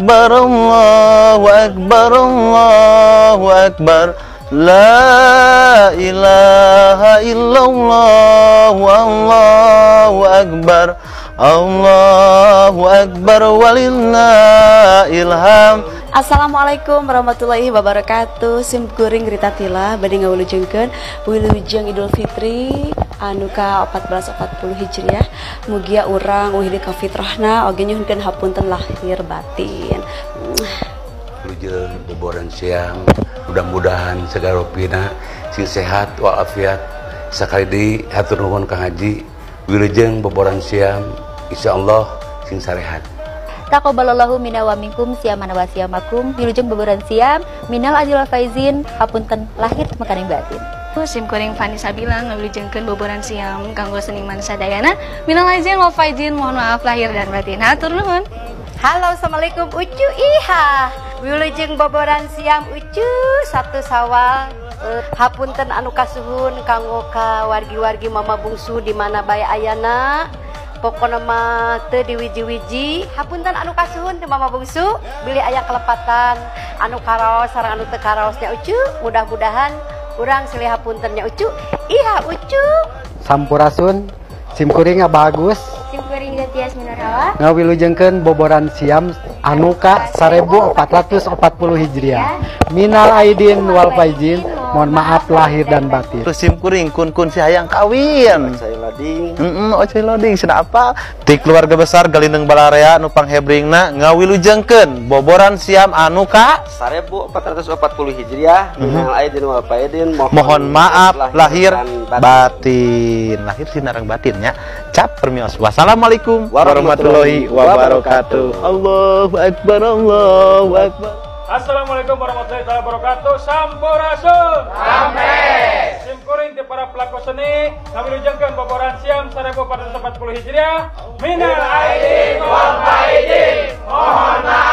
akbar, Allahu akbar, Allahu akbar. La ilaha illallah, wallahu akbar, Allahu akbar, walillahil hamd. Assalamualaikum warahmatullahi wabarakatuh. Sim kuring ritatila bade ngawilujengkeun wilujeng Idul Fitri anu ka 1440 Hijriah. Mugia urang uhidi ka fitrahna oge nyuhunkeun hapunten lahir batin. Wilujeng boboran siang, mudah-mudahan segala rupina sing sehat walafiat. Sakali deui hatur nuhun Kang Haji. Wilujeng boboran siang insyaallah sing sarehat. Taqabbalallahu minna wa minkum siamana wa siamakum. Wilujeng boboran siam minal ajil wal faizin hapunten lahir mekaring batin. Sim kuring Vanessa bilang ngawilujengkeun boboran siam kanggo seniman sadayana minal ajil wal faizin, mohon maaf lahir dan batin. Hatur nuhun. Halo, assalamualaikum Ucu Iha. Wilujeng boboran siam Ucu 1 Sawal. Hapunten anu kasuhun kanggo ka wargi-wargi mama bungsu di mana bae ayana. Pokona mah teu diwiji-wiji. Hapunten anu kasuhun teu mama bungsu, bilih aya kelepatan anu karaos sareng anu teu karaosnya Ucu. Mudah-mudahan urang silih hapuntennya Ucu. Iha Ucu. Sampurasun, sim kuring bagus. Sim kuring Tias Minarawa Ngawilujengkeun boboran siam anu ka 1440 Hijriah. Minal aidin wal faizin, mohon maaf lahir dan batin. Terus sim kuring kun si hayang kawin. Ocai Loding. Ocai Loding cenah apa? Ti keluarga besar Galindeng Balarea nu panghebringna ngawilujengkeun boboran siam anu ka 1440 Hijriah. Minal aidin wal faizin, mohon maaf lahir batin. Lahir sinareng batinnya. Cap permios. Wassalamualaikum warahmatullahi wabarakatuh. Allahu akbar, Allahu akbar. Assalamualaikum warahmatullahi wabarakatuh. Sampurasun. Sampai. Sim kuring ti para pelaku seni ngawilujengkeun boboran siam 1440 Hijriah. Minal aidin wal faizin, mohon maaf